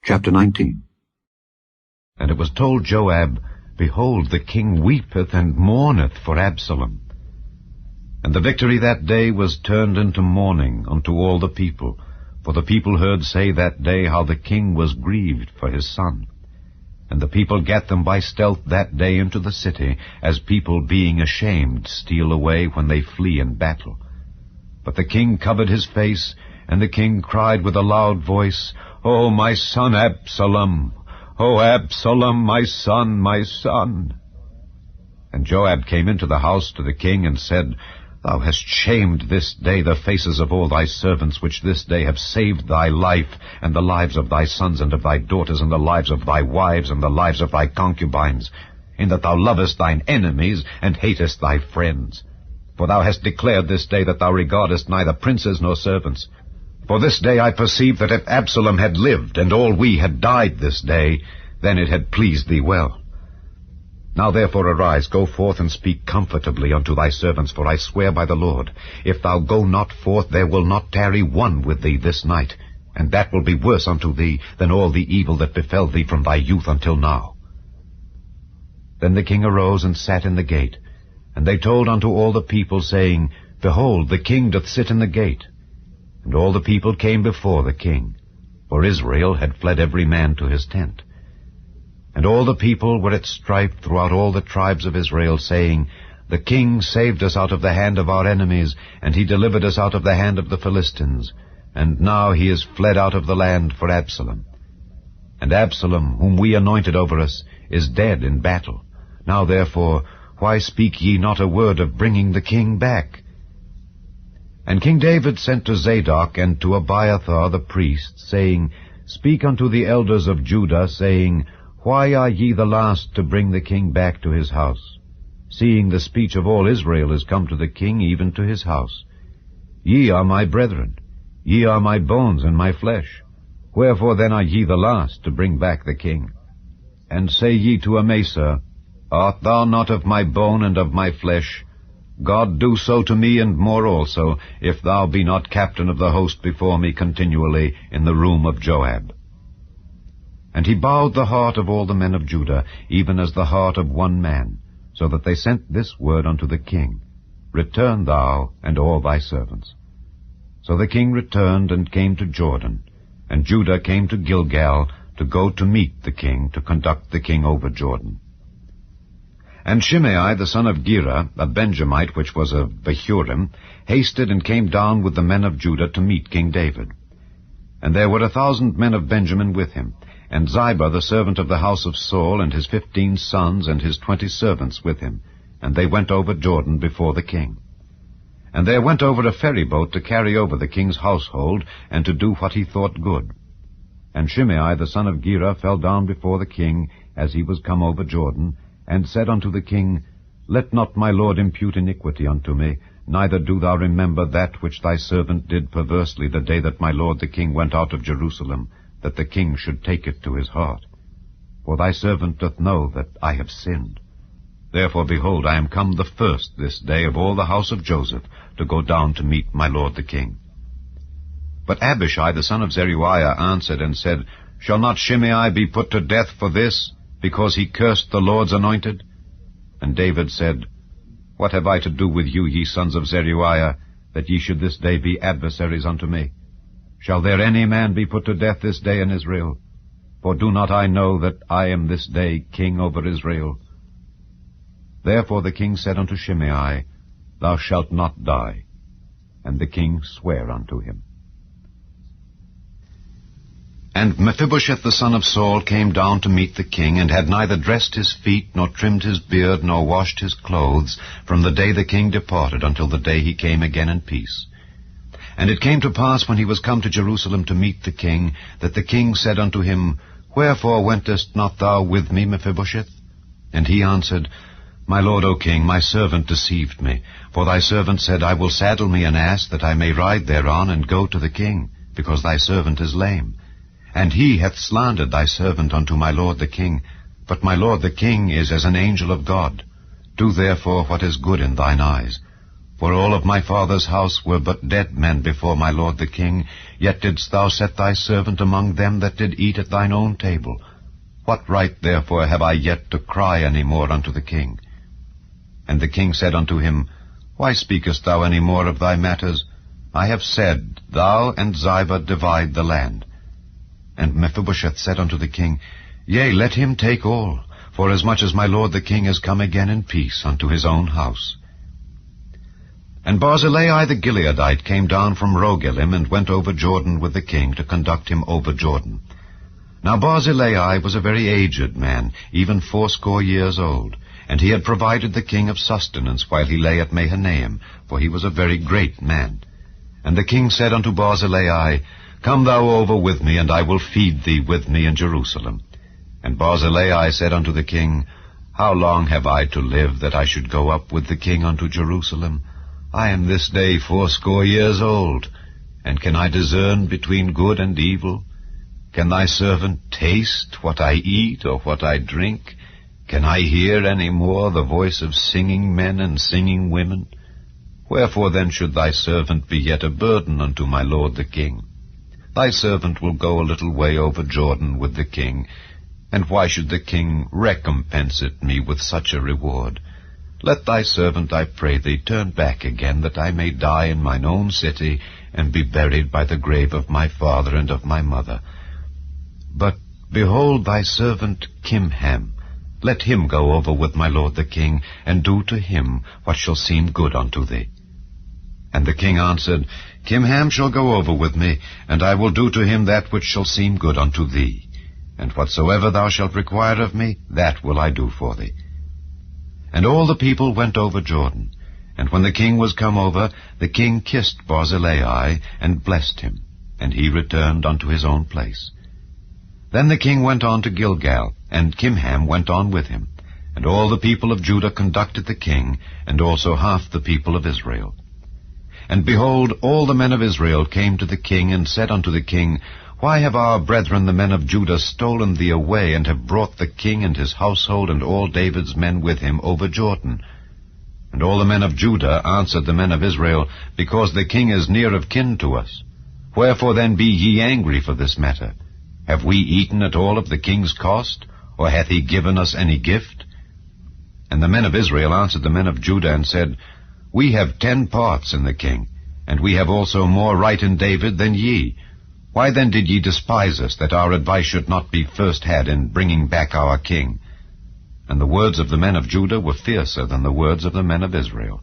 Chapter 19. And it was told Joab, Behold, the king weepeth and mourneth for Absalom. And the victory that day was turned into mourning unto all the people, for the people heard say that day how the king was grieved for his son. And the people gat them by stealth that day into the city, as people being ashamed steal away when they flee in battle. But the king covered his face, and the king cried with a loud voice, O my son Absalom! O Absalom, my son, my son! And Joab came into the house to the king, and said, Thou hast shamed this day the faces of all thy servants, which this day have saved thy life, and the lives of thy sons and of thy daughters, and the lives of thy wives, and the lives of thy concubines, in that thou lovest thine enemies, and hatest thy friends. For thou hast declared this day that thou regardest neither princes nor servants. For this day I perceive that if Absalom had lived, and all we had died this day, then it had pleased thee well. Now therefore arise, go forth, and speak comfortably unto thy servants, for I swear by the Lord, if thou go not forth, there will not tarry one with thee this night, and that will be worse unto thee than all the evil that befell thee from thy youth until now. Then the king arose and sat in the gate, and they told unto all the people, saying, Behold, the king doth sit in the gate. And all the people came before the king, for Israel had fled every man to his tent. And all the people were at strife throughout all the tribes of Israel, saying, The king saved us out of the hand of our enemies, and he delivered us out of the hand of the Philistines, and now he is fled out of the land for Absalom. And Absalom, whom we anointed over us, is dead in battle. Now therefore, why speak ye not a word of bringing the king back? And King David sent to Zadok and to Abiathar the priest, saying, Speak unto the elders of Judah, saying, Why are ye the last to bring the king back to his house, seeing the speech of all Israel is come to the king, even to his house? Ye are my brethren, ye are my bones and my flesh. Wherefore then are ye the last to bring back the king? And say ye to Amasa, Art thou not of my bone and of my flesh? God do so to me, and more also, if thou be not captain of the host before me continually in the room of Joab. And he bowed the heart of all the men of Judah, even as the heart of one man, so that they sent this word unto the king, Return thou and all thy servants. So the king returned and came to Jordan, and Judah came to Gilgal to go to meet the king, to conduct the king over Jordan. And Shimei the son of Gera, a Benjamite which was of Bahurim, hasted and came down with the men of Judah to meet King David. And there were 1,000 men of Benjamin with him, and Ziba the servant of the house of Saul, and his 15 sons and his 20 servants with him, and they went over Jordan before the king. And there went over a ferry boat to carry over the king's household, and to do what he thought good. And Shimei the son of Gera fell down before the king, as he was come over Jordan, and said unto the king, Let not my lord impute iniquity unto me, neither do thou remember that which thy servant did perversely the day that my lord the king went out of Jerusalem, that the king should take it to his heart. For thy servant doth know that I have sinned. Therefore, behold, I am come the first this day of all the house of Joseph, to go down to meet my lord the king. But Abishai the son of Zeruiah answered and said, Shall not Shimei be put to death for this, because he cursed the Lord's anointed? And David said, What have I to do with you, ye sons of Zeruiah, that ye should this day be adversaries unto me? Shall there any man be put to death this day in Israel? For do not I know that I am this day king over Israel? Therefore the king said unto Shimei, Thou shalt not die. And the king sware unto him. And Mephibosheth the son of Saul came down to meet the king, and had neither dressed his feet, nor trimmed his beard, nor washed his clothes, from the day the king departed until the day he came again in peace. And it came to pass, when he was come to Jerusalem to meet the king, that the king said unto him, Wherefore wentest not thou with me, Mephibosheth? And he answered, My lord, O king, my servant deceived me. For thy servant said, I will saddle me an ass, that I may ride thereon, and go to the king, because thy servant is lame. And he hath slandered thy servant unto my lord the king. But my lord the king is as an angel of God. Do therefore what is good in thine eyes. For all of my father's house were but dead men before my lord the king, yet didst thou set thy servant among them that did eat at thine own table. What right therefore have I yet to cry any more unto the king? And the king said unto him, Why speakest thou any more of thy matters? I have said, Thou and Ziba divide the land. And Mephibosheth said unto the king, Yea, let him take all, forasmuch as my lord the king is come again in peace unto his own house. And Barzillai the Gileadite came down from Rogelim, and went over Jordan with the king to conduct him over Jordan. Now Barzillai was a very aged man, even 80 years old, and he had provided the king of sustenance while he lay at Mahanaim, for he was a very great man. And the king said unto Barzillai, Come thou over with me, and I will feed thee with me in Jerusalem. And Barzillai said unto the king, How long have I to live, that I should go up with the king unto Jerusalem? I am this day 80 years old, and can I discern between good and evil? Can thy servant taste what I eat or what I drink? Can I hear any more the voice of singing men and singing women? Wherefore then should thy servant be yet a burden unto my lord the king? Thy servant will go a little way over Jordan with the king, and why should the king recompense it me with such a reward? Let thy servant, I pray thee, turn back again, that I may die in mine own city, and be buried by the grave of my father and of my mother. But behold thy servant Kimham, let him go over with my lord the king, and do to him what shall seem good unto thee. And the king answered, Kimham shall go over with me, and I will do to him that which shall seem good unto thee. And whatsoever thou shalt require of me, that will I do for thee. And all the people went over Jordan. And when the king was come over, the king kissed Barzillai, and blessed him, and he returned unto his own place. Then the king went on to Gilgal, and Kimham went on with him. And all the people of Judah conducted the king, and also half the people of Israel. And behold, all the men of Israel came to the king, and said unto the king, Why have our brethren the men of Judah stolen thee away, and have brought the king and his household and all David's men with him over Jordan? And all the men of Judah answered the men of Israel, Because the king is near of kin to us. Wherefore then be ye angry for this matter? Have we eaten at all of the king's cost, or hath he given us any gift? And the men of Israel answered the men of Judah, and said, We have 10 parts in the king, and we have also more right in David than ye. Why then did ye despise us, that our advice should not be first had in bringing back our king? And the words of the men of Judah were fiercer than the words of the men of Israel.